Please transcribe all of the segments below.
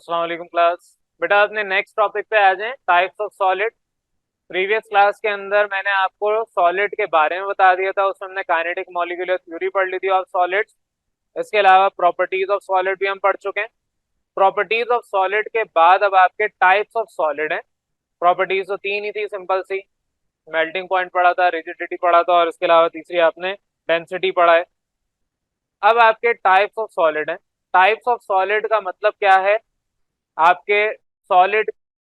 अस्सलाम वालेकुम क्लास। बेटा अपने नेक्स्ट टॉपिक पे आ जाएं, types of solid. Previous class के अंदर मैंने आपको सॉलिड के बारे में बता दिया था, उसमें हमने काइनेटिक मॉलिक्यूलर थ्योरी पढ़ ली थी ऑफ सॉलिड्स। इसके अलावा प्रॉपर्टीज ऑफ सॉलिड भी हम पढ़ चुके हैं। प्रॉपर्टीज ऑफ सॉलिड के बाद अब आपके टाइप्स ऑफ सॉलिड हैं। प्रॉपर्टीज तो तीन ही थी, सिंपल सी। मेल्टिंग पॉइंट पढ़ा था, रिजिडिटी पढ़ा था, और इसके अलावा तीसरी आपने डेंसिटी पढ़ा है। अब आपके टाइप्स ऑफ सॉलिड हैं। टाइप्स ऑफ सॉलिड का मतलब क्या है? आपके सॉलिड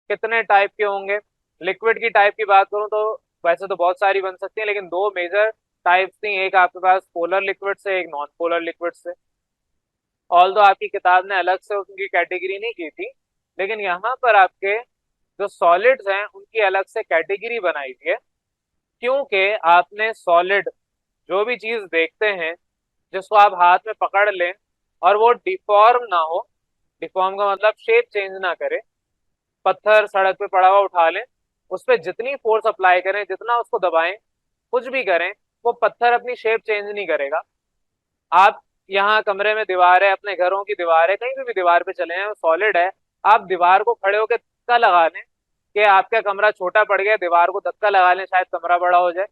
कितने टाइप के होंगे? लिक्विड की टाइप की बात करूं तो वैसे तो बहुत सारी बन सकती है, लेकिन दो मेजर टाइप्स थी, एक आपके पास पोलर लिक्विड से, एक नॉन पोलर लिक्विड से। ऑल दो आपकी किताब ने अलग से उनकी कैटेगरी नहीं की थी, लेकिन यहाँ पर आपके जो सॉलिड्स हैं उनकी अलग से कैटेगरी बनाई हुई है। क्योंकि आपने सॉलिड, जो भी चीज देखते हैं जिसको आप हाथ में पकड़ लें और वो डिफॉर्म ना हो, डिफॉर्म का मतलब शेप चेंज ना करे। पत्थर सड़क पे पड़ा हुआ उठा लें, उस पर जितनी फोर्स अप्लाई करें, जितना उसको दबाएं, कुछ भी करें, वो पत्थर अपनी शेप चेंज नहीं करेगा। आप यहाँ कमरे में दीवार है, अपने घरों की दीवार है, कहीं पे भी दीवार पे चले हैं, सॉलिड है, आप दीवार को खड़े होकर धक्का लगा लें कि आपका कमरा छोटा पड़ गया, दीवार को धक्का लगा लें शायद कमरा बड़ा हो जाए।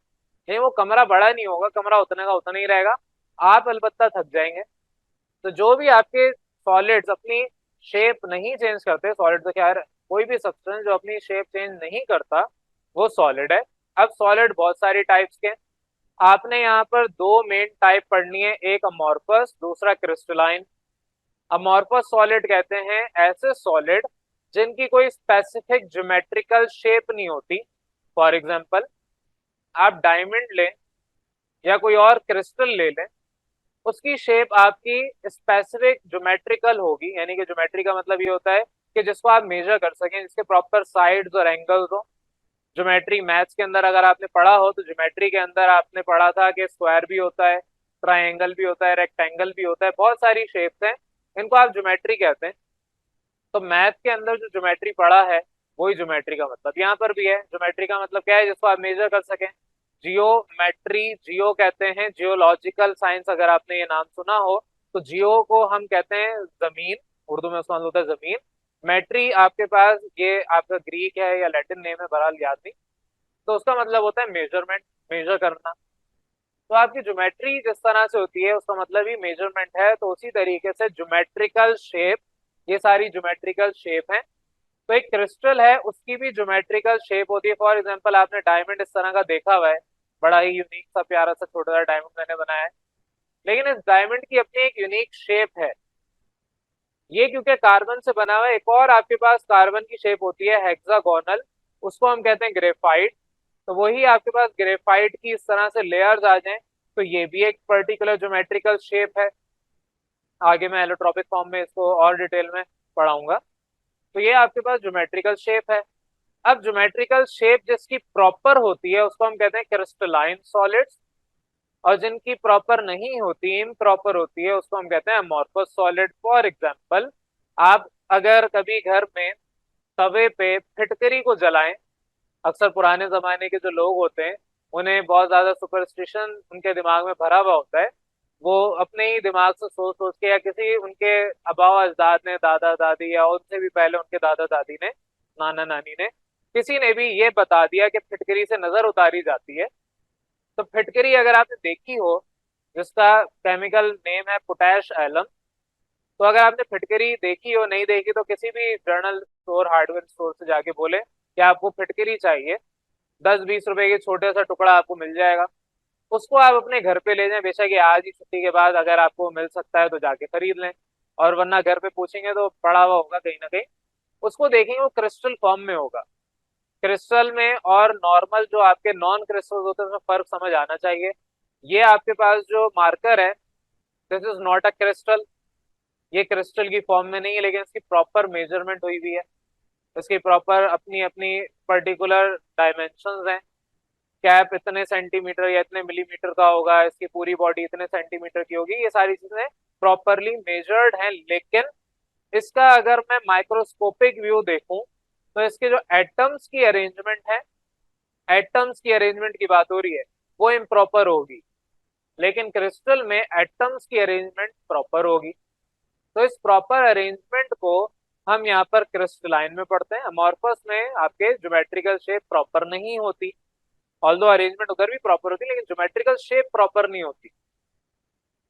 नहीं, वो कमरा बड़ा नहीं होगा, कमरा उतने का उतना ही रहेगा, आप अलबत्ता थक जाएंगे। तो जो भी आपके सॉलिड्स अपनी शेप नहीं चेंज करते, सॉलिड तो क्या है, कोई भी सब्सटेंस जो अपनी शेप चेंज नहीं करता, वो सॉलिड है। अब सॉलिड बहुत सारी टाइप्स के हैं। आपने यहाँ पर दो मेन टाइप पढ़नी है, एक अमॉर्फस, दूसरा क्रिस्टलाइन। अमॉर्फस सॉलिड कहते हैं ऐसे सॉलिड जिनकी कोई स्पेसिफिक ज्योमेट्रिकल शेप नहीं होती। फॉर एग्जाम्पल, आप डायमंड लें या कोई और क्रिस्टल ले लें, उसकी शेप आपकी स्पेसिफिक ज्योमेट्रिकल होगी, यानी कि ज्योमेट्री का मतलब ये होता है कि जिसको आप मेजर कर सकें, जिसके प्रॉपर साइड्स और एंगल्स हो। ज्योमेट्री मैथ्स के अंदर अगर आपने पढ़ा हो तो ज्योमेट्री के अंदर आपने पढ़ा था कि स्क्वायर भी होता है, ट्राइंगल भी होता है, रेक्टेंगल भी होता है, बहुत सारी शेप्स हैं, इनको आप ज्योमेट्री कहते हैं। तो मैथ के अंदर जो ज्योमेट्री पढ़ा है वही ज्योमेट्री का मतलब यहाँ पर भी है। ज्योमेट्री का मतलब क्या है? जिसको आप मेजर कर सकें। जियोमेट्री, जियो कहते हैं जियोलॉजिकल साइंस, अगर आपने ये नाम सुना हो तो जियो को हम कहते हैं जमीन, उर्दू में उसका मतलब होता है जमीन। मैट्री आपके पास ये आपका ग्रीक है या लैटिन नेम है, बहरहाल याद नहीं। तो उसका मतलब होता है मेजरमेंट, मेजर करना। तो आपकी ज्योमेट्री जिस तरह से होती है उसका मतलब ही मेजरमेंट है, तो उसी तरीके से ज्योमेट्रिकल शेप, ये सारी ज्योमेट्रिकल शेप है। तो एक क्रिस्टल है, उसकी भी ज्योमेट्रिकल शेप होती है। फॉर एग्जांपल, आपने डायमंड इस तरह का देखा हुआ है, बड़ा ही यूनिक सा प्यारा सा छोटा सा डायमंड मैंने बनाया है, लेकिन इस डायमंड की अपनी एक यूनिक शेप है। ये क्योंकि कार्बन से बना हुआ है। एक और आपके पास कार्बन की शेप होती है हेक्सागोनल, उसको हम कहते हैं ग्रेफाइट। तो वही आपके पास ग्रेफाइट की इस तरह से लेयर्स आ जाएं तो ये भी एक पर्टिकुलर ज्योमेट्रिकल शेप है। आगे मैं एलोट्रोपिक फॉर्म में इसको और डिटेल में पढ़ाऊंगा। तो ये आपके पास ज्योमेट्रिकल शेप है। अब ज्योमेट्रिकल शेप जिसकी प्रॉपर होती है उसको हम कहते हैं क्रिस्टलाइन सॉलिड्स, और जिनकी प्रॉपर नहीं होती, इम्प्रॉपर होती है, उसको हम कहते हैं अमॉर्फस सॉलिड। फॉर एग्जांपल, आप अगर कभी घर में तवे पे फिटकरी को जलाएं, अक्सर पुराने जमाने के जो लोग होते हैं उन्हें बहुत ज्यादा सुपरस्टिशन उनके दिमाग में भरा हुआ होता है। वो अपने ही दिमाग से सोच सोच के, या किसी उनके आबा अजदाद ने, दादा दादी, या उनसे भी पहले उनके दादा दादी ने, नाना नानी ने, किसी ने भी ये बता दिया कि फिटकरी से नजर उतारी जाती है। तो फिटकरी अगर आपने देखी हो, जिसका केमिकल नेम है पोटैश एलम, तो अगर आपने फिटकरी देखी हो, नहीं देखी तो किसी भी जर्नल स्टोर, हार्डवेयर स्टोर से जाके बोले कि आपको फिटकरी चाहिए, 10-20 रुपए के छोटे सा टुकड़ा आपको मिल जाएगा। उसको आप अपने घर पे ले जाएं, बेशक ये आज ही छुट्टी के बाद अगर आपको मिल सकता है तो जाके खरीद लें, और वरना घर पे पूछेंगे तो पड़ा हुआ होगा कहीं ना कहीं। उसको देखेंगे वो क्रिस्टल फॉर्म में होगा। क्रिस्टल में और नॉर्मल जो आपके नॉन क्रिस्टल होते हैं उसमें फर्क समझ आना चाहिए। ये आपके पास जो मार्कर है, this is not a crystal, ये क्रिस्टल की फॉर्म में नहीं है, लेकिन इसकी प्रॉपर मेजरमेंट हुई हुई है। इसकी प्रॉपर अपनी अपनी पर्टिकुलर डायमेंशंस हैं। कैप इतने सेंटीमीटर या इतने मिलीमीटर का होगा, इसकी पूरी बॉडी इतने सेंटीमीटर की होगी, ये सारी चीजें प्रॉपरली मेजर्ड हैं। लेकिन इसका अगर मैं माइक्रोस्कोपिक व्यू देखूं तो इसके जो एटम्स की अरेंजमेंट है, एटम्स की अरेंजमेंट की बात हो रही है, वो इम्प्रॉपर होगी। लेकिन क्रिस्टल में एटम्स की अरेंजमेंट प्रॉपर होगी। तो इस प्रॉपर अरेंजमेंट को हम यहाँ पर क्रिस्टलाइन में पढ़ते हैं। अमॉर्फस में आपके ज्योमेट्रिकल शेप प्रॉपर नहीं होती, ऑल्दो अरेंजमेंट उधर भी प्रॉपर होती है, लेकिन ज्योमेट्रिकल शेप प्रॉपर नहीं होती।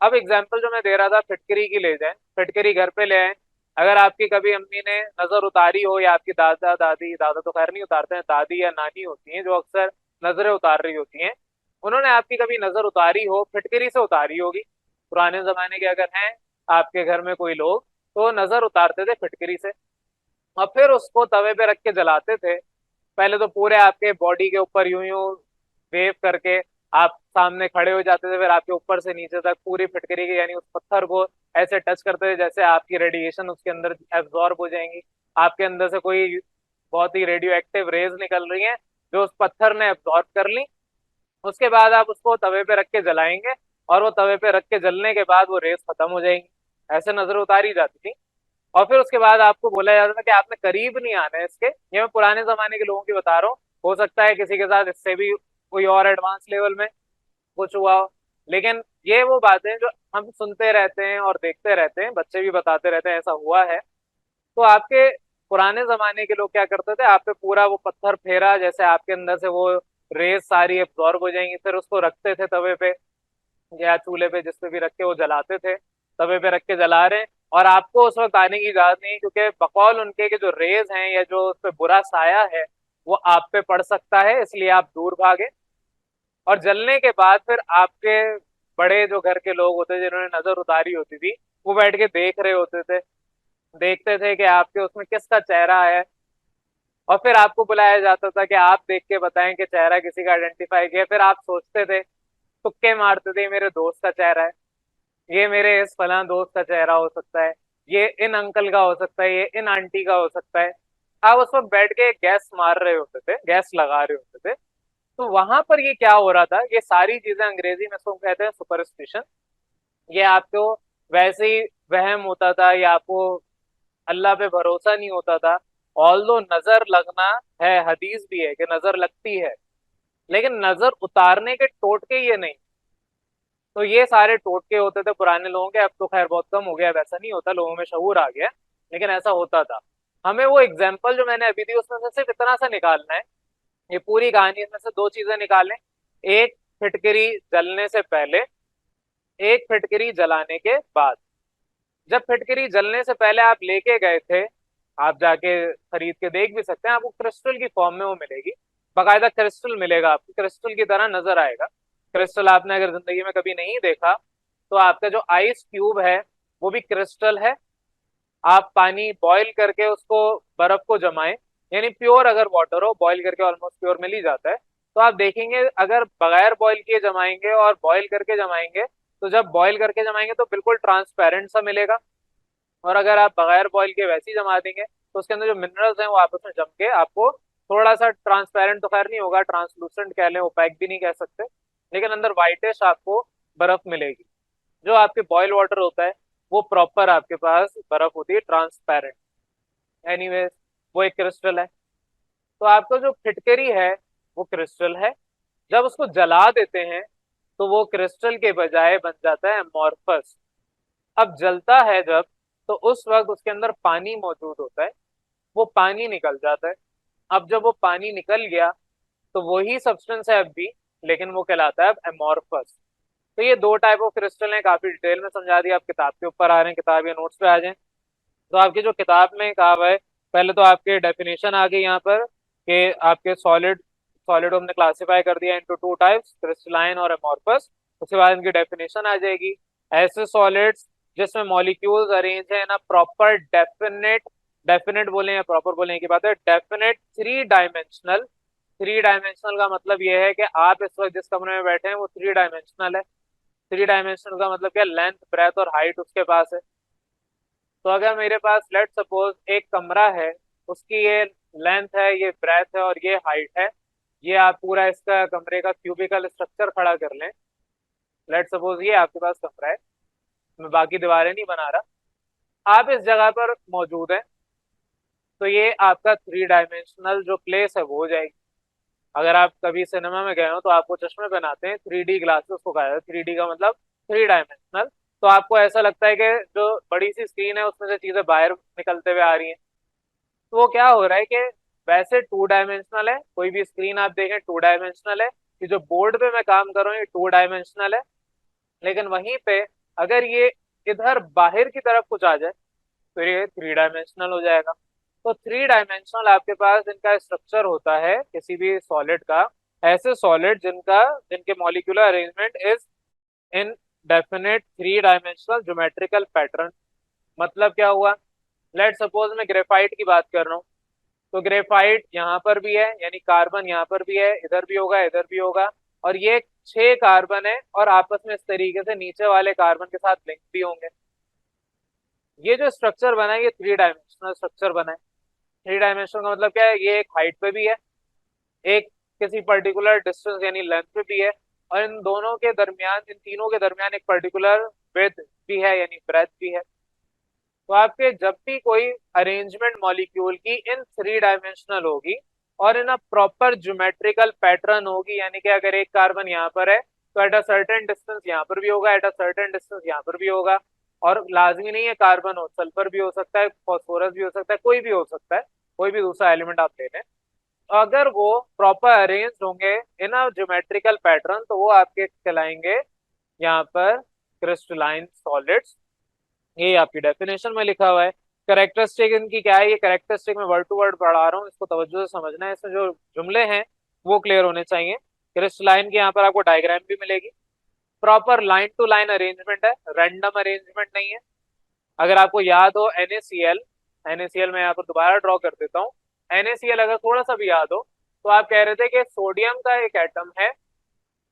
अब एग्जाम्पल जो मैं दे रहा था फिटकरी की ले जाए, फिटकरी घर पे ले आए। अगर आपकी कभी अम्मी ने नजर उतारी हो, या आपकी दादा दादी, दादा तो खैर नहीं उतारते हैं, दादी या नानी होती हैं जो अक्सर नजरें उतार रही होती हैं, उन्होंने आपकी कभी नजर उतारी हो, फिटकरी से उतारी होगी। पुराने जमाने के अगर हैं आपके घर में कोई लोग, तो नजर उतारते थे फिटकरी से, और फिर उसको तवे पे रख के जलाते थे। पहले तो पूरे आपके बॉडी के ऊपर यूं यूं वेव करके आप सामने खड़े हो जाते थे, फिर आपके ऊपर से नीचे तक पूरी फिटकरी के, यानी उस पत्थर को ऐसे टच करते थे जैसे आपकी रेडिएशन उसके अंदर एब्जॉर्ब हो जाएंगी, आपके अंदर से कोई बहुत ही रेडियो एक्टिव रेज निकल रही हैं जो उस पत्थर ने एब्जॉर्ब कर ली। उसके बाद आप उसको तवे पे रख के जलाएंगे, और वो तवे पे रख के जलने के बाद वो रेस खत्म हो जाएंगी। ऐसे नजर उतारी जाती थी। और फिर उसके बाद आपको बोला जाता था कि आपने करीब नहीं आना है इसके। ये मैं पुराने जमाने के लोगों की बता रहा हूँ, हो सकता है किसी के साथ इससे भी कोई और एडवांस लेवल में कुछ हुआ हो, लेकिन ये वो बातें जो हम सुनते रहते हैं और देखते रहते हैं, बच्चे भी बताते रहते हैं ऐसा हुआ है। तो आपके पुराने जमाने के लोग क्या करते थे, आप पे पूरा वो पत्थर फेरा, जैसे आपके अंदर से वो रेस सारी एब्जॉर्ब हो जाएंगी, फिर उसको रखते थे तवे पे या चूल्हे पे, जिस पे भी रख के वो जलाते थे। तवे पे रख के जला रहे हैं, और आपको उस वक्त आने की इजाजत नहीं, क्योंकि बकौल उनके के जो रेज हैं या जो उस पे बुरा साया है वो आप पे पड़ सकता है, इसलिए आप दूर भागे। और जलने के बाद फिर आपके बड़े जो घर के लोग होते जिन्होंने नजर उतारी होती थी, वो बैठ के देख रहे होते थे, देखते थे कि आपके उसमें किसका चेहरा है। और फिर आपको बुलाया जाता था कि आप देख के बताएं कि चेहरा किसी का आइडेंटिफाई किया। फिर आप सोचते थे, तुक्के मारते थे, मेरे दोस्त का चेहरा है, ये मेरे इस फलां दोस्त का चेहरा हो सकता है, ये इन अंकल का हो सकता है, ये इन आंटी का हो सकता है। आप उस वक्त बैठ के गैस मार रहे होते थे, गैस लगा रहे होते थे। तो वहां पर ये क्या हो रहा था, ये सारी चीजें अंग्रेजी में इसको कहते हैं सुपरस्टिशन। ये आपको वैसे ही वहम होता था, या आपको अल्लाह पे भरोसा नहीं होता था। ऑल्दो नजर लगना है, हदीस भी है कि नजर लगती है, लेकिन नजर उतारने के टोटके ये नहीं। तो ये सारे टोटके होते थे पुराने लोगों के, अब तो खैर बहुत कम हो गया, वैसा नहीं होता, लोगों में शऊर आ गया, लेकिन ऐसा होता था। हमें वो एग्जाम्पल जो मैंने अभी दी उसमें से सिर्फ इतना सा निकालना है, ये पूरी कहानी इसमें से दो चीजें निकालें। एक फिटकरी जलने से पहले, एक फिटकरी जलाने के बाद। जब फिटकरी जलने से पहले आप लेके गए थे, आप जाके खरीद के देख भी सकते हैं, आपको क्रिस्टल की फॉर्म में वो मिलेगी, बाकायदा क्रिस्टल मिलेगा आपको, क्रिस्टल की तरह नजर आएगा। क्रिस्टल आपने अगर जिंदगी में कभी नहीं देखा, तो आपका जो आइस क्यूब है वो भी क्रिस्टल है। आप पानी बॉईल करके उसको, बर्फ को जमाएं, यानी प्योर अगर वाटर हो, बॉईल करके ऑलमोस्ट प्योर मिल ही जाता है, तो आप देखेंगे अगर बगैर बॉईल किए जमाएंगे और बॉईल करके जमाएंगे, तो जब बॉईल करके जमाएंगे तो बिल्कुल ट्रांसपेरेंट सा मिलेगा। और अगर आप बगैर बॉईल के वैसे ही जमा देंगे, तो उसके अंदर जो मिनरल्स हैं वो आपस में जम के आपको थोड़ा सा ट्रांसपेरेंट तो खैर नहीं होगा, ट्रांसलूसेंट कह लें, ओपैक भी नहीं कह सकते, लेकिन अंदर व्हाइटिश आपको बर्फ मिलेगी। जो आपके बॉयल वाटर होता है वो प्रॉपर आपके पास बर्फ होती है, ट्रांसपेरेंट। एनीवेज, वो एक क्रिस्टल है। तो आपका जो फिटकरी है वो क्रिस्टल है। जब उसको जला देते हैं तो वो क्रिस्टल के बजाय बन जाता है अमॉर्फस। अब जलता है जब, तो उस वक्त उसके अंदर पानी मौजूद होता है, वो पानी निकल जाता है। अब जब वो पानी निकल गया, तो वही सब्सटेंस है अब भी, लेकिन वो कहलाता है अब एमॉर्फस। तो ये दो टाइप ऑफ क्रिस्टल हैं, काफी डिटेल में समझा दिया। आप किताब के ऊपर आ रहे हैं, किताब या नोट्स पे आ जाएं। तो आपकी जो किताब में कहा हुआ है, पहले तो आपके डेफिनेशन आ गई यहाँ पर कि आपके सॉलिड, सॉलिड हमने क्लासिफाई कर दिया इनटू टू टाइप्स, क्रिस्टलाइन और एमॉर्फस। उसके बाद इनकी डेफिनेशन आ जाएगी। ऐसे सॉलिड्स जिसमें मॉलिक्यूल्स अरेंज है ना प्रॉपर डेफिनेट, डेफिनेट बोले या प्रॉपर बोले की बात है, definite three dimensional. Three dimensional का मतलब यह है कि आप इस वक्त जिस कमरे में बैठे हैं वो थ्री डायमेंशनल है। थ्री डायमेंशनल का मतलब क्या, लेंथ, ब्रेथ और हाइट उसके पास है। तो अगर मेरे पास लेट सपोज एक कमरा है, उसकी ये लेंथ है, ये ब्रेथ है और ये हाइट है, ये आप पूरा इसका कमरे का क्यूबिकल स्ट्रक्चर खड़ा कर लें। लेट सपोज ये आपके पास कमरा है, मैं बाकी दीवारें नहीं बना रहा, आप इस जगह पर मौजूद हैं, तो ये आपका थ्री डायमेंशनल जो प्लेस है वो हो जाएगी। अगर आप कभी सिनेमा में गए हो तो आपको चश्मे पहनाते हैं, 3D ग्लासेस को कहा जाता है। 3D का मतलब थ्री डायमेंशनल। तो आपको ऐसा लगता है कि जो बड़ी सी स्क्रीन है उसमें से चीजें बाहर निकलते हुए आ रही हैं, तो वो क्या हो रहा है कि वैसे टू डायमेंशनल है, कोई भी स्क्रीन आप देखें टू डायमेंशनल है, कि जो बोर्ड पे मैं काम कर रहा हूँ ये टू डायमेंशनल है, लेकिन वहीं पे अगर ये इधर बाहर की तरफ कुछ आ जाए तो ये थ्री डायमेंशनल हो जाएगा। तो थ्री डायमेंशनल आपके पास जिनका स्ट्रक्चर होता है किसी भी सॉलिड का, ऐसे सॉलिड जिनके molecular arrangement is in definite three dimensional geometrical pattern. मतलब क्या हुआ, लेट सपोज मैं ग्रेफाइट की बात कर रहा हूँ, तो ग्रेफाइट यहाँ पर भी है, यानी कार्बन यहाँ पर भी है, इधर भी होगा, इधर भी होगा, और ये छह कार्बन है और आपस में इस तरीके से नीचे वाले कार्बन के साथ लिंक भी होंगे। ये जो स्ट्रक्चर बना है ये थ्री डायमेंशनल स्ट्रक्चर बना है। थ्री डायमेंशनल का मतलब क्या है, ये एक हाइट पे भी है, एक किसी पर्टिकुलर डिस्टेंस यानी लेंथ पे भी है, और इन दोनों के दरमियान, इन तीनों के दरमियान एक पर्टिकुलर विड्थ भी है यानी ब्रेथ भी है। तो आपके जब भी कोई अरेंजमेंट मॉलिक्यूल की इन थ्री डायमेंशनल होगी और इन अ प्रॉपर ज्योमेट्रिकल पैटर्न होगी, यानी कि अगर एक कार्बन यहाँ पर है तो एट अ सर्टेन डिस्टेंस यहाँ पर भी होगा, एट अ सर्टेन डिस्टेंस यहाँ पर भी होगा, और लाजमी नहीं है कार्बन हो, सल्फर भी हो सकता है, फॉस्फोरस भी हो सकता है, कोई भी हो सकता है, कोई भी दूसरा एलिमेंट आप ले लें, अगर वो प्रॉपर अरेंज होंगे इन अ ज्योमेट्रिकल पैटर्न तो वो आपके कहलाएंगे यहाँ पर क्रिस्टलाइन सॉलिड्स। ये आपकी डेफिनेशन में लिखा हुआ है। करेक्टरिस्टिक इनकी क्या है, ये करेक्टरिस्टिक में वर्ड टू वर्ड पढ़ा रहा हूँ, इसको तवज्जो से समझना है, इसमें जो जुमले हैं वो क्लियर होने चाहिए। क्रिस्टलाइन की यहाँ पर आपको डायग्राम भी मिलेगी। Proper line to line arrangement है, रैंडम अरेंजमेंट नहीं है। अगर आपको याद हो NaCl, NaCl मैं यहाँ पर दोबारा ड्रॉ कर देता हूँ। NaCl अगर थोड़ा सा भी याद हो तो आप कह रहे थे कि सोडियम का एक एटम है,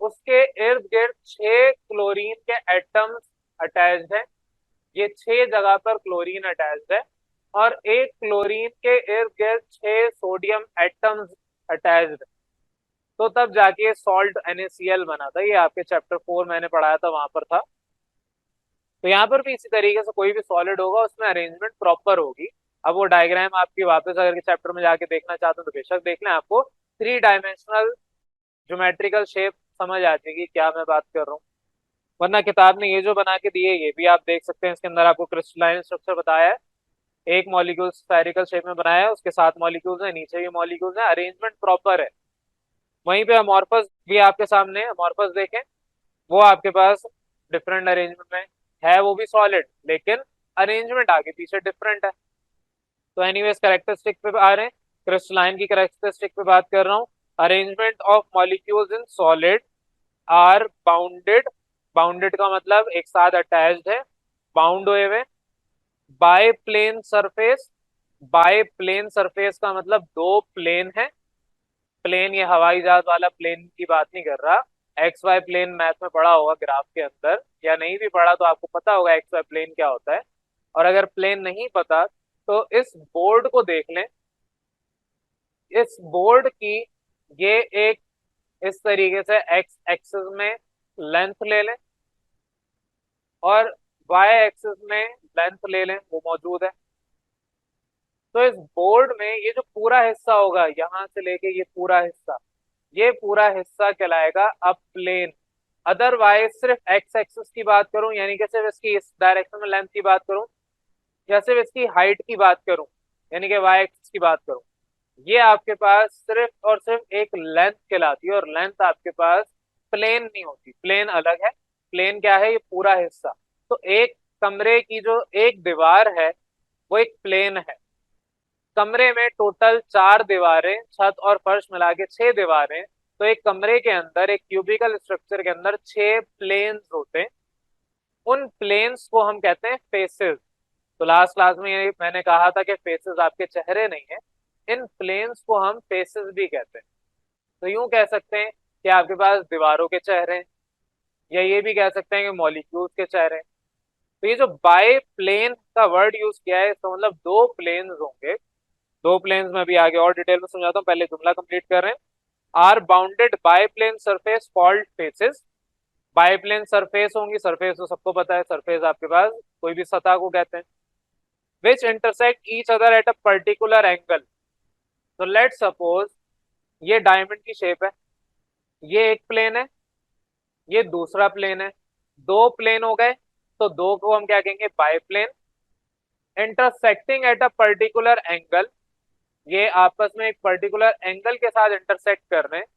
उसके इर्द गिर्द छह क्लोरीन के एटम्स अटैच्ड है, ये छह जगह पर क्लोरीन अटैच्ड है, और एक क्लोरीन के इर्द गिर्द छह सोडियम एटम्स अटैच्ड है, तो तब जाके सॉल्ट NaCl बना था। ये आपके चैप्टर 4 मैंने पढ़ाया था, वहां पर था। तो यहाँ पर भी इसी तरीके से कोई भी सॉलिड होगा उसमें अरेंजमेंट प्रॉपर होगी। अब वो डायग्राम आपकी वापस अगर चैप्टर में जाके देखना चाहते हो तो बेशक देख लें, आपको थ्री डायमेंशनल ज्योमेट्रिकल शेप समझ आ जाएगी क्या मैं बात कर रहा हूँ। वरना किताब ने ये जो बना के दिए ये भी आप देख सकते हैं, इसके अंदर आपको क्रिस्टलाइन स्ट्रक्चर बताया है, एक मॉलिक्यूल स्फेरिकल शेप में बनाया है, उसके साथ मॉलिक्यूल्स हैं, नीचे भी मॉलिक्यूल्स हैं, अरेंजमेंट प्रॉपर है। वहीं पे अमॉर्फस भी आपके सामने है, अमॉर्फस देखें, वो आपके पास डिफरेंट अरेंजमेंट में है, वो भी सॉलिड, लेकिन अरेंजमेंट आगे पीछे डिफरेंट है। तो एनीवेज कैरेक्टरिस्टिक पे आ रहे हैं, क्रिस्टलाइन की कैरेक्टरिस्टिक पे बात कर रहा हूँ। Arrangement of molecules in solid are bounded, bounded का मतलब एक साथ अटैच्ड है, बाउंड हुए हुए, by plane surface, by plane surface का मतलब दो प्लेन है। प्लेन ये हवाई जहाज वाला प्लेन की बात नहीं कर रहा, एक्स वाई प्लेन मैथ में पढ़ा होगा ग्राफ के अंदर, या नहीं भी पढ़ा तो आपको पता होगा एक्स वाई प्लेन क्या होता है। और अगर प्लेन नहीं पता तो इस बोर्ड को देख लें, इस बोर्ड की ये एक इस तरीके से एक्स एक्सिस में लेंथ ले लें और वाई एक्सिस में लेंथ ले लें, वो मौजूद है। तो इस बोर्ड में ये जो पूरा हिस्सा होगा यहां से लेके ये पूरा हिस्सा कहलाएगा अब प्लेन। अदरवाइज सिर्फ एक्स एक्सिस की बात करूं, यानी कि सिर्फ इसकी इस डायरेक्शन में लेंथ की बात करूं, या सिर्फ इसकी हाइट की बात करूं यानी कि वाई एक्सिस की बात करूं, ये आपके पास सिर्फ और सिर्फ एक लेंथ कहलाती है, और लेंथ आपके पास प्लेन नहीं होती, प्लेन अलग है। प्लेन क्या है, ये पूरा हिस्सा। तो एक कमरे की जो एक दीवार है वो एक प्लेन है। कमरे में टोटल चार दीवारें, छत और फर्श मिला के छह दीवारें, तो एक कमरे के अंदर, एक क्यूबिकल स्ट्रक्चर के अंदर छह प्लेन्स होते हैं। उन प्लेन्स को हम कहते हैं फेसेस। तो लास्ट क्लास में ये मैंने कहा था कि फेसेस आपके चेहरे नहीं है, इन प्लेन्स को हम फेसेस भी कहते हैं। तो यूं कह सकते हैं कि आपके पास दीवारों के चेहरे हैं, या ये भी कह सकते हैं कि मॉलिक्यूल्स के चेहरे हैं। तो ये जो बाय प्लेन का वर्ड यूज किया है इसका मतलब दो प्लेन्स होंगे। दो प्लेन्स में भी आगे और डिटेल में समझाता हूँ, पहले जुमला कंप्लीट कर रहे हैं। Are bounded by plane surface called faces. By plane surface होंगी, सरफेस तो सबको पता है, सरफेस आपके पास कोई भी सतह को कहते हैं, विच intersect each other at a particular angle. तो लेट सपोज ये डायमंड की शेप है, ये एक प्लेन है, ये दूसरा प्लेन है, दो प्लेन हो गए, तो दो को हम क्या कहेंगे, by plane. Intersecting at a particular angle, ये आपस में एक पर्टिकुलर एंगल के साथ इंटरसेक्ट कर रहे हैं,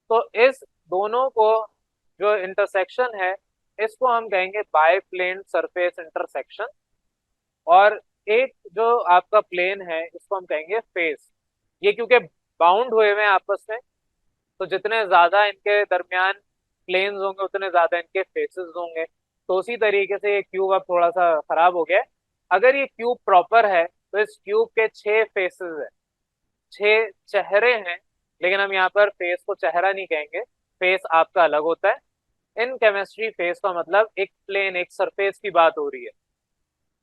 तो इस दोनों को जो इंटरसेक्शन है इसको हम कहेंगे बाय प्लेन सरफेस इंटरसेक्शन। और एक जो आपका प्लेन है इसको हम कहेंगे फेस। ये क्योंकि बाउंड हुए हुए हैं आपस में, तो जितने ज्यादा इनके दरमियान प्लेन्स होंगे उतने ज्यादा इनके फेसेस होंगे। तो उसी तरीके से ये क्यूब अब थोड़ा सा खराब हो गया है। अगर ये क्यूब प्रॉपर है तो इस क्यूब के 6 फेसेस है, 6 चेहरे हैं। लेकिन हम यहाँ पर फेस को चेहरा नहीं कहेंगे, फेस आपका अलग होता है। इन केमिस्ट्री फेस का मतलब एक प्लेन, एक सरफेस की बात हो रही है।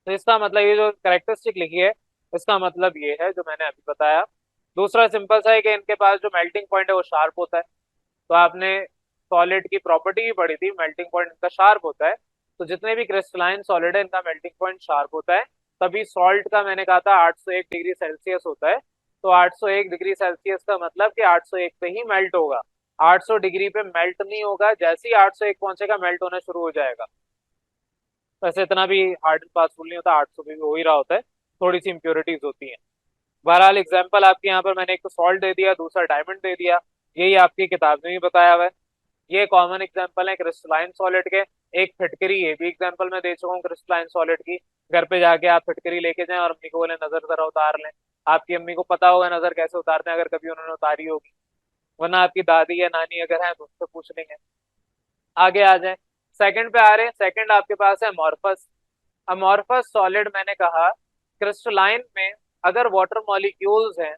तो इसका मतलब ये जो कैरेक्टरिस्टिक लिखी है इसका मतलब ये है जो मैंने अभी बताया। दूसरा सिंपल सा है कि इनके पास जो मेल्टिंग पॉइंट है वो शार्प होता है। तो आपने सॉलिड की प्रॉपर्टी भी पढ़ी थी, मेल्टिंग पॉइंट इनका शार्प होता है। तो जितने भी क्रिस्टलाइन सॉलिड है इनका मेल्टिंग पॉइंट शार्प होता है। तभी सॉल्ट का मैंने कहा था 801 डिग्री सेल्सियस होता है। तो 801 डिग्री सेल्सियस का मतलब कि 801 पे ही मेल्ट होगा। 800 डिग्री पे मेल्ट नहीं होगा, जैसे ही 801 पहुंचेगा मेल्ट होना शुरू हो जाएगा। वैसे इतना भी हार्ड एंड फास्ट रूल नहीं होता, 800 पे भी हो ही रहा होता है, थोड़ी सी इंप्योरिटीज होती हैं। बहरहाल एग्जाम्पल आपके यहाँ पर मैंने एक तो सॉल्ट दे दिया, दूसरा डायमंड दे दिया, यही आपकी किताब में भी बताया हुआ है। ये कॉमन एग्जांपल है क्रिस्टलाइन सॉलिड के। एक फिटकरी, ये भी एग्जांपल मैं दे चुका हूँ क्रिस्टलाइन सॉलिड की। घर पे जाके आप फिटकरी लेके जाएं और अम्मी को बोले नजर जरा उतार लें। आपकी अम्मी को पता होगा नजर कैसे उतारते हैं, अगर कभी उन्होंने उतारी होगी। वरना आपकी दादी या नानी अगर है तो उससे पूछ लेंगे। आगे आ जाए, सेकंड पे आ रहे हैं। सेकंड आपके पास है अमॉर्फस। अमॉर्फस सॉलिड मैंने कहा क्रिस्टलाइन में अगर वाटर मॉलिक्यूल्स हैं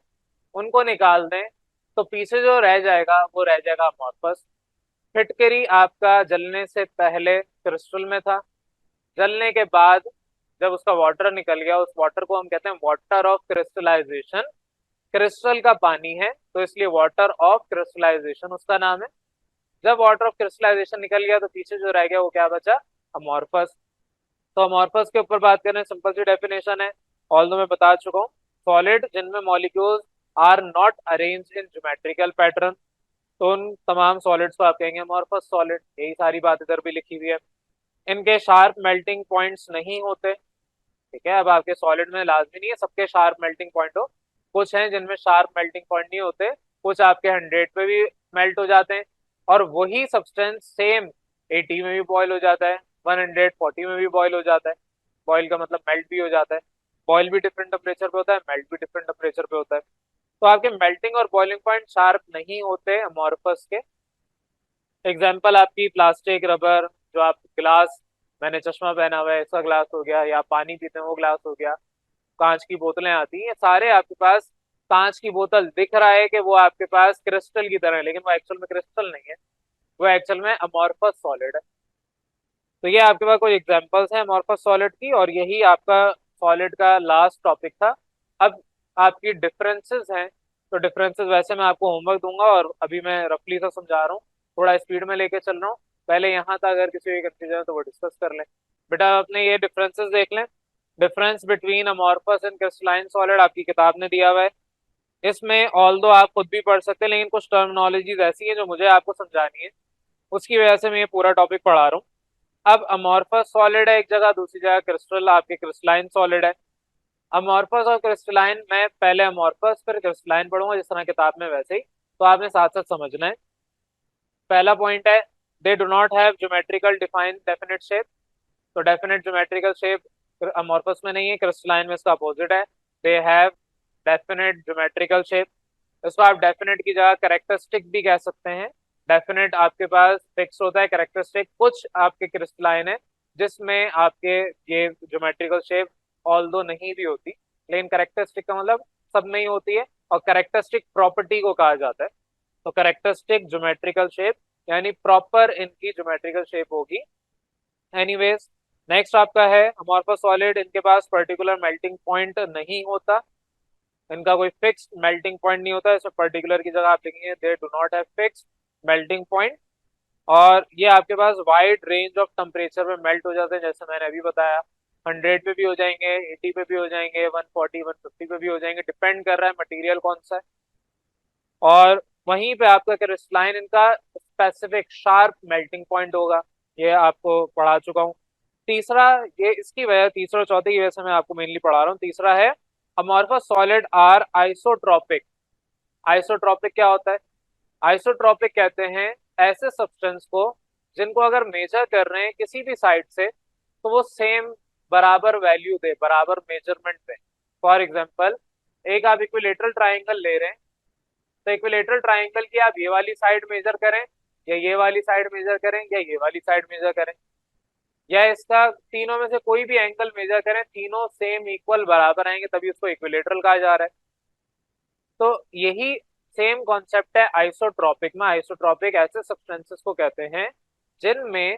उनको निकाल दें तो पीछे जो रह जाएगा वो रह जाएगा अमॉर्फस। फिटकरी आपका जलने से पहले क्रिस्टल में था, जलने के बाद जब उसका वाटर निकल गया उस वाटर को हम कहते हैं वाटर ऑफ क्रिस्टलाइजेशन। क्रिस्टल का पानी है तो इसलिए वाटर ऑफ क्रिस्टलाइजेशन उसका नाम है। जब वाटर ऑफ क्रिस्टलाइजेशन निकल गया तो पीछे जो रह गया वो क्या बचा, अमॉर्फस। तो अमॉर्फस के ऊपर बात करें, सिंपल सी डेफिनेशन है, ऑल्दो मैं बता चुका हूँ। सॉलिड जिनमें molecules are not arrange in geometrical pattern, तो उन तमाम सॉलिड्स को आप कहेंगे अमॉर्फस सॉलिड। यही सारी बात इधर भी लिखी हुई है। इनके शार्प मेल्टिंग पॉइंट्स नहीं होते। ठीक है, अब आपके सॉलिड में लाजमी नहीं है सबके शार्प मेल्टिंग पॉइंट हो, कुछ हैं जिनमें शार्प मेल्टिंग पॉइंट नहीं होते। कुछ आपके 100 पे भी मेल्ट हो जाते हैं और वही सब्सटेंस सेम 80 में भी बॉयल हो जाता है, 140 में भी बॉयल हो जाता है। बॉयल का मतलब मेल्ट भी हो जाता है। बॉयल भी डिफरेंट टेम्परेचर पे होता है, मेल्ट भी डिफरेंट टेम्परेचर पे होता है। तो आपके मेल्टिंग और बॉइलिंग पॉइंट शार्प नहीं होते अमॉर्फस के। एग्जाम्पल आपकी प्लास्टिक, रबर, जो आप ग्लास, मैंने चश्मा पहना हुआ है ऐसा ग्लास हो गया, या पानी पीते हैं वो ग्लास हो गया, कांच की बोतलें आती हैं, सारे आपके पास कांच की बोतल दिख रहा है कि वो आपके पास क्रिस्टल की तरह है, लेकिन वो एक्चुअल में क्रिस्टल नहीं है, वो एक्चुअल में अमॉर्फस सॉलिड है। तो ये आपके पास कुछ एग्जांपल्स हैं अमॉर्फस सॉलिड की, और यही आपका सॉलिड का लास्ट टॉपिक था। अब आपकी डिफरेंसेस हैं, तो डिफरेंसेस वैसे मैं आपको होमवर्क दूंगा और अभी मैं रफली सा समझा रहा हूँ, थोड़ा स्पीड में लेके चल रहा हूँ। पहले यहाँ था, अगर किसी को कंफ्यूजन है तो वो डिस्कस कर लें। बेटा आपने ये डिफरेंसेस देख लें। Difference between amorphous and crystalline solid आपकी किताब ने दिया हुआ है। इसमें ऑल्दो आप खुद भी पढ़ सकते हैं, लेकिन कुछ टर्मिनोलॉजीज ऐसी हैं जो मुझे आपको समझानी है, उसकी वजह से मैं ये पूरा टॉपिक पढ़ा रहा हूँ। अब अमॉर्फस सॉलिड है एक जगह, दूसरी जगह क्रिस्टल आपके क्रिस्टलाइन सॉलिड है। अमॉर्फस और क्रिस्टलाइन में पहले अमॉर्फस फिर क्रिस्टलाइन पढ़ूंगा जिस तरह किताब में, वैसे ही तो आपने साथ साथ समझना है। पहला पॉइंट है, they do not have geometrical defined definite shape. तो डेफिनेट ज्योमेट्रिकल शेप अमॉर्फस में नहीं है, क्रिस्टलाइन में इसका अपोजिट है, they have definite geometrical shape. इसको आप डेफिनेट की जगह कैरेक्टरिस्टिक भी कह सकते हैं। डेफिनेट आपके पास फिक्स होता है, कैरेक्टरिस्टिक कुछ आपके क्रिस्टलाइन है जिसमें आपके ये ज्योमेट्रिकल शेप ऑल्दो नहीं भी होती, लेकिन कैरेक्टरिस्टिक का मतलब सब में ही होती है, और कैरेक्टरिस्टिक प्रॉपर्टी को कहा जाता है। तो कैरेक्टरिस्टिक ज्योमेट्रिकल शेप यानी प्रॉपर इनकी ज्योमेट्रिकल शेप होगी। एनीवेज, नेक्स्ट आपका है अमॉर्फस सॉलिड, इनके पास पर्टिकुलर मेल्टिंग पॉइंट नहीं होता, इनका कोई फिक्स मेल्टिंग पॉइंट नहीं होता। इसमें पर्टिकुलर की जगह आप लिखेंगे they do not have fix melting point. और ये आपके पास वाइड रेंज ऑफ टेम्परेचर में मेल्ट हो जाते हैं, जैसे मैंने अभी बताया, 100 पे भी हो जाएंगे, 80 पे भी हो जाएंगे, 140 150 पे भी हो जाएंगे, डिपेंड कर रहा है मटेरियल कौन सा है। और वहीं पे आपका क्रिस्टलाइन इनका स्पेसिफिक शार्प मेल्टिंग पॉइंट होगा, ये आपको पढ़ा चुका हूँ। तीसरा, ये इसकी वजह, तीसरा और चौथे की वजह से मैं आपको मेनली पढ़ा रहा हूँ। तीसरा है amorphous solid are isotropic. Isotropic क्या होता है? आइसोट्रोपिक कहते हैं ऐसे सब्सटेंस को जिनको अगर मेजर कर रहे हैं किसी भी साइड से तो वो सेम बराबर वैल्यू दे, बराबर मेजरमेंट दे। फॉर एग्जांपल, एक आप इक्विलेटरल ट्राइंगल ले रहे हैं, तो इक्विलेटरल ट्राइंगल की आप ये वाली साइड मेजर करें या ये वाली साइड मेजर करें या ये वाली साइड मेजर करें, या इसका तीनों में से कोई भी एंगल मेजर करें, तीनों सेम इक्वल बराबर आएंगे, तभी उसको इक्विलेटरल कहा जा रहा है। तो यही सेम कॉन्सेप्ट है आइसोट्रॉपिक में। आइसोट्रॉपिक ऐसे सब्सटेंसेस को कहते हैं जिनमें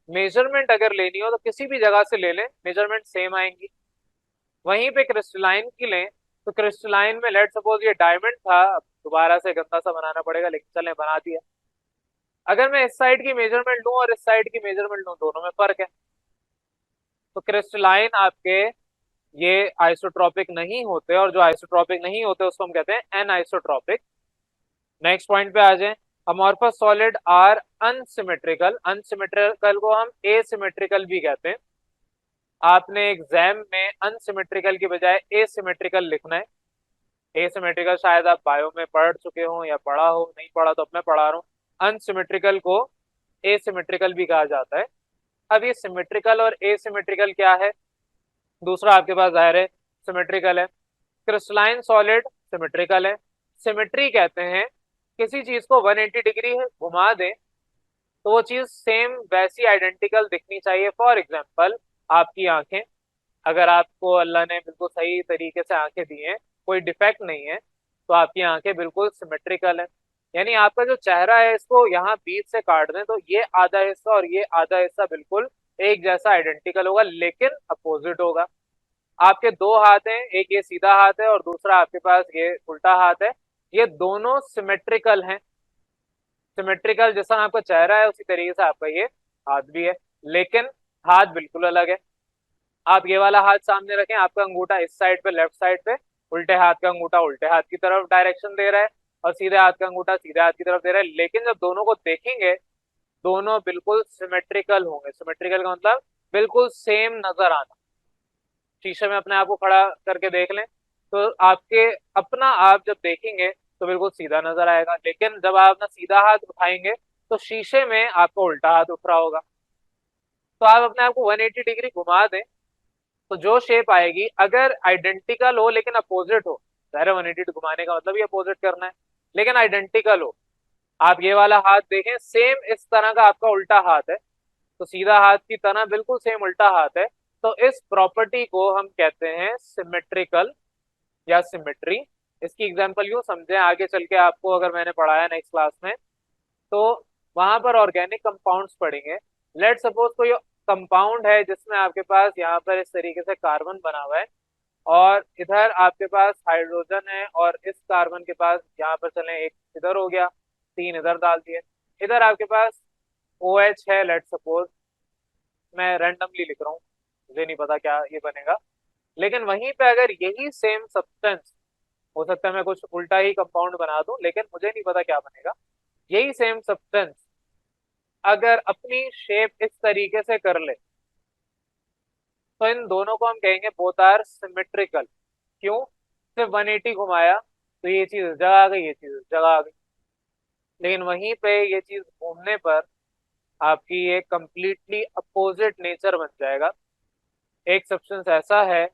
मेजरमेंट अगर लेनी हो तो किसी भी जगह से ले लें, मेजरमेंट सेम आएंगी। वहीं पे क्रिस्टलाइन की लें तो क्रिस्टलाइन में लेट सपोज ये डायमंड था, अब दोबारा से गंदा सा बनाना पड़ेगा लेकिन चलें बना दिया। अगर मैं इस साइड की मेजरमेंट लूं और इस साइड की मेजरमेंट लूं, दोनों में फर्क है। तो क्रिस्टलाइन आपके ये आइसोट्रॉपिक नहीं होते, और जो आइसोट्रॉपिक नहीं होते उसको हम कहते हैं एनआइसोट्रॉपिक। नेक्स्ट पॉइंट पे आ जाएं। Amorphous solid are unsymmetrical. Unsymmetrical को हम एसिमेट्रिकल भी कहते हैं। आपने एग्जाम में अनसिमेट्रिकल की बजाय एसिमेट्रिकल लिखना है। एसिमेट्रिकल शायद आप बायो में पढ़ चुके हो या पढ़ा हो, नहीं पढ़ा तो अब मैं पढ़ा रहा हूँ। अनसिमेट्रिकल को एसिमेट्रिकल भी कहा जाता है। अब ये सिमेट्रिकल और एसिमेट्रिकल क्या है? दूसरा आपके पास जाहिर है सिमेट्रिकल है। क्रिस्टलाइन सॉलिड सिमेट्रिकल है। सिमेट्री कहते हैं किसी चीज को 180 डिग्री घुमा दें तो वो चीज सेम वैसी आइडेंटिकल दिखनी चाहिए। फॉर एग्जाम्पल, आपकी आंखें, अगर आपको अल्लाह ने बिल्कुल सही तरीके से आंखें दी हैं, कोई डिफेक्ट नहीं है, तो आपकी आंखें बिल्कुल सिमेट्रिकल है। यानी आपका जो चेहरा है इसको यहाँ बीच से काट दें तो ये आधा हिस्सा और ये आधा हिस्सा बिल्कुल एक जैसा आइडेंटिकल होगा, लेकिन अपोजिट होगा। आपके दो हाथ हैं, एक ये सीधा हाथ है और दूसरा आपके पास ये उल्टा हाथ है, ये दोनों सिमेट्रिकल हैं। सिमेट्रिकल जैसा आपका चेहरा है उसी तरीके से आपका ये हाथ भी है, लेकिन हाथ बिल्कुल अलग है। आप ये वाला हाथ सामने रखें, आपका अंगूठा इस साइड पे, लेफ्ट साइड पे, उल्टे हाथ का अंगूठा उल्टे हाथ की तरफ डायरेक्शन दे रहा है और सीधे हाथ का अंगूठा सीधे हाथ की तरफ दे रहा है। लेकिन जब दोनों को देखेंगे दोनों बिल्कुल सिमेट्रिकल होंगे। सिमेट्रिकल का मतलब बिल्कुल सेम नजर आना। शीशे में अपने आप को खड़ा करके देख लें तो आपके अपना आप जब देखेंगे तो बिल्कुल सीधा नजर आएगा, लेकिन जब आप अपना सीधा हाथ उठाएंगे तो शीशे में आपका उल्टा हाथ उठ रहा होगा। तो आप अपने आप को 180 डिग्री घुमा दें तो जो शेप आएगी अगर आइडेंटिकल हो लेकिन अपोजिट हो, ज़ाहिर है 180 घुमाने का मतलब ही अपोजिट करना है, लेकिन आइडेंटिकल हो, आप ये वाला हाथ देखें सेम इस तरह का आपका उल्टा हाथ है, तो सीधा हाथ की तरह बिल्कुल सेम उल्टा हाथ है, तो इस प्रॉपर्टी को हम कहते हैं सिमेट्रिकल या सिमेट्री। इसकी एग्जांपल यूं समझें, आगे चल के आपको अगर मैंने पढ़ाया नेक्स्ट क्लास में तो वहां पर ऑर्गेनिक कंपाउंड्स पढ़ेंगे। लेट सपोज कोई कंपाउंड है जिसमें आपके पास यहाँ पर इस तरीके से कार्बन बना हुआ है और इधर आपके पास हाइड्रोजन है, और इस कार्बन के पास यहाँ पर चलें एक इधर हो गया, तीन इधर डाल दिए, इधर आपके पास ओ एच है। लेट सपोज, मैं रैंडमली लिख रहा हूँ, मुझे नहीं पता क्या ये बनेगा, लेकिन वहीं पे अगर यही सेम सब्सटेंस, हो सकता है मैं कुछ उल्टा ही कंपाउंड बना दूं लेकिन मुझे नहीं पता क्या बनेगा, यही सेम सब्सटेंस अगर अपनी शेप इस तरीके से कर ले तो इन दोनों को हम कहेंगे बोथ आर सिमेट्रिकल। क्यों? सिर्फ 180 घुमाया तो ये चीज इस जगह आ गई, ये चीज इस जगह आ गई, लेकिन वहीं पे ये चीज घूमने पर आपकी ये कंप्लीटली अपोजिट नेचर बन जाएगा। एक सब्सटेंस ऐसा है,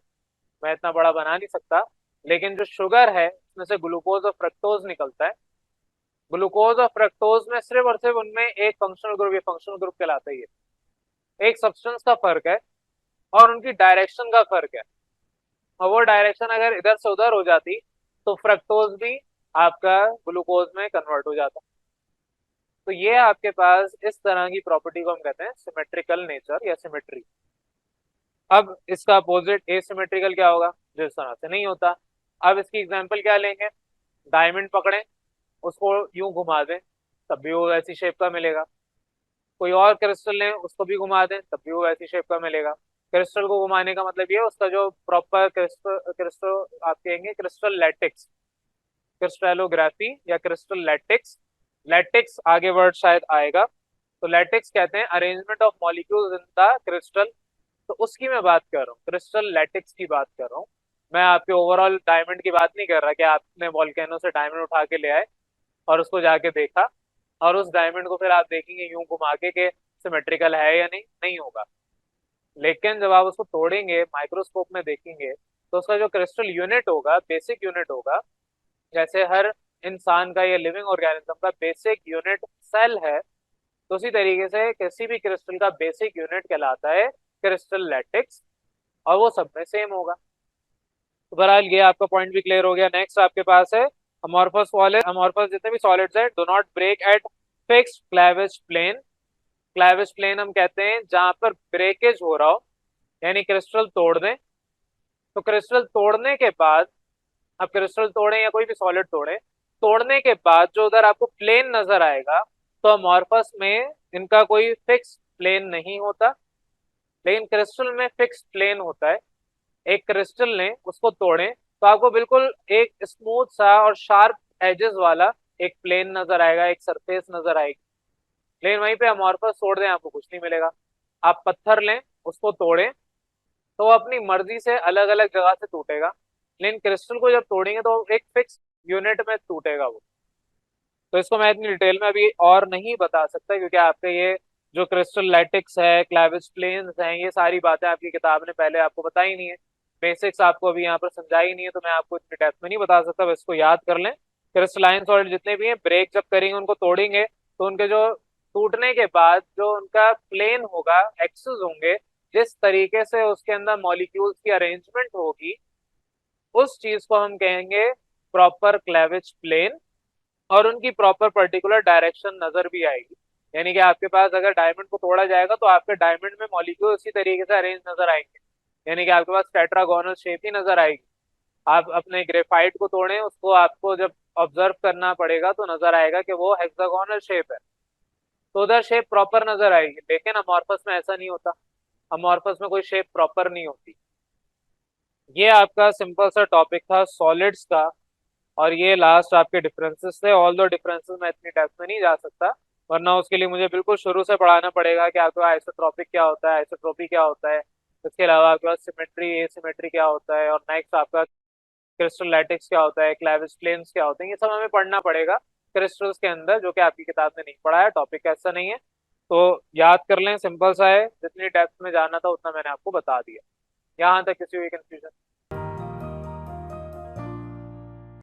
मैं इतना बड़ा बना नहीं सकता, लेकिन जो शुगर है उसमें से ग्लूकोज और फ्रक्टोज निकलता है। ग्लूकोज और फ्रक्टोज में सिर्फ और सिर्फ उनमें एक फंक्शनल ग्रुप, ये फंक्शनल ग्रुप कहलाता ही है। एक सब्सटेंस का फर्क है और उनकी डायरेक्शन का फर्क है, और वो डायरेक्शन अगर इधर से उधर हो जाती तो फ्रक्टोज भी आपका ग्लूकोज में कन्वर्ट हो जाता। तो ये आपके पास इस तरह की प्रॉपर्टी को हम कहते हैं सिमेट्रिकल नेचर या सिमेट्री। अब इसका अपोजिट एसिमेट्रिकल क्या होगा? जो इस तरह से नहीं होता। अब इसकी एग्जांपल क्या लेंगे? डायमंड पकड़ें, उसको यूं घुमा दें तब भी वो ऐसी शेप का मिलेगा। कोई और क्रिस्टल लें उसको भी घुमा दें तब भी वो ऐसी शेप का मिलेगा। क्रिस्टल को घुमाने का मतलब ये है उसका जो प्रॉपर क्रिस्टल क्रिस्टल आप कहेंगे क्रिस्टल लैटिक्स, क्रिस्टलोग्राफी या क्रिस्टल लैटिक्स। लैटिक्स आगे वर्ड शायद आएगा, तो लैटिक्स कहते हैं arrangement of molecules in the crystal. तो उसकी मैं बात कर रहा हूँ, क्रिस्टल लैटिक्स की बात कर रहा हूँ। मैं आपके ओवरऑल डायमंड की बात नहीं कर रहा कि आपने वॉल्केनो से डायमंड उठा के ले आए और उसको जाके देखा और उस डायमंड को फिर आप देखेंगे यूं घुमा के सिमेट्रिकल है या नहीं, नहीं होगा। लेकिन जब आप उसको तोड़ेंगे, माइक्रोस्कोप में देखेंगे, तो उसका जो क्रिस्टल यूनिट होगा, बेसिक यूनिट होगा, जैसे हर इंसान का या लिविंग ऑर्गेनिज्म का बेसिक यूनिट सेल है, तो उसी तरीके से किसी भी क्रिस्टल का बेसिक यूनिट कहलाता है क्रिस्टल लैटिक्स, और वो सब में सेम होगा। तो बहरहाल ये आपका पॉइंट भी क्लियर हो गया। नेक्स्ट आपके पास है अमॉर्फस सॉलिड। अमॉर्फस जितने भी सॉलिड्स है, do not break at fixed cleavage plane. Cleavage plane हम कहते हैं जहां पर ब्रेकेज हो रहा हो, यानी क्रिस्टल तोड़ दें। तो क्रिस्टल तोड़ने के बाद, आप क्रिस्टल तोड़े या कोई भी सॉलिड तोड़े, तोड़ने के बाद जो उधर आपको प्लेन नजर आएगा, तो अमॉर्फस में इनका कोई फिक्स प्लेन नहीं होता, लेकिन क्रिस्टल में फिक्स प्लेन होता है। एक क्रिस्टल लें, उसको तोड़ें, तो आपको बिल्कुल एक स्मूथ सा और शार्प एजेस वाला एक प्लेन नजर आएगा, एक सरफेस नजर आएगी। लेकिन वहीं पे अमॉर्फस तोड़ दें, आपको कुछ नहीं मिलेगा। आप पत्थर लें, उसको तोड़ें, तो वो अपनी मर्जी से अलग अलग जगह से टूटेगा, लेकिन क्रिस्टल को जब तोड़ेंगे तो एक फिक्स यूनिट में टूटेगा वो। तो इसको मैं इतनी डिटेल में अभी और नहीं बता सकता, क्योंकि आपके ये जो क्रिस्टल लैटिक्स है, क्लैविस प्लेन्स हैं, ये सारी बातें आपकी किताब ने पहले आपको बताई नहीं है, बेसिक्स आपको अभी यहाँ पर समझाई नहीं है, तो मैं आपको इतनी डेप्थ में नहीं बता सकता। बस इसको याद कर लें, क्रिस्टलाइन सॉलिड जितने भी हैं, ब्रेक जब करेंगे, उनको तोड़ेंगे, तो उनके जो टूटने के बाद जो उनका प्लेन होगा, एक्सेस होंगे, जिस तरीके से उसके अंदर मॉलिक्यूल्स की अरेंजमेंट होगी, उस चीज को हम कहेंगे प्रॉपर क्लेविज प्लेन, और उनकी प्रॉपर पर्टिकुलर डायरेक्शन नजर भी आएगी। यानी कि आपके पास अगर डायमंड को तोड़ा जाएगा, तो आपके डायमंड में मॉलिक्यूल उसी तरीके से अरेंज नजर आएंगे, यानी कि आपके पास टेट्रागोनल शेप ही नजर आएगी। आप अपने ग्रेफाइट को तोड़ें, उसको आपको जब ऑब्जर्व करना पड़ेगा, तो नजर आएगा कि वो हेक्सागोनल शेप है, तो उधर शेप प्रॉपर नजर आएगी। लेकिन अमॉर्फस में ऐसा नहीं होता, अमॉर्फस में कोई शेप प्रॉपर नहीं होती। ये आपका सिंपल सा टॉपिक था सॉलिड्स का, और ये लास्ट आपके डिफरेंसेस थे। ऑल दो डिफरेंसेस मैं इतनी डेप्थ में नहीं जा सकता, वरना उसके लिए मुझे बिल्कुल शुरू से पढ़ाना पड़ेगा कि आपके पास आइसोट्रोपिक क्या होता है, आइसोट्रोपी क्या होता है, इसके अलावा आपके पास सिमेट्री, एसिमेट्री क्या होता है, और नेक्स्ट आपका क्रिस्टल लैटिक्स क्या होता है, क्लैविस प्लेन्स क्या होते हैं, ये सब हमें पढ़ना पड़ेगा क्रिस्टल्स के अंदर, जो कि आपकी किताब में नहीं पढ़ा है। टॉपिक ऐसा नहीं है, तो याद कर लें, सिंपल सा है, जितनी डेप्थ में जाना था उतना मैंने आपको बता दिया। यहाँ तक किसी भी कंफ्यूजन?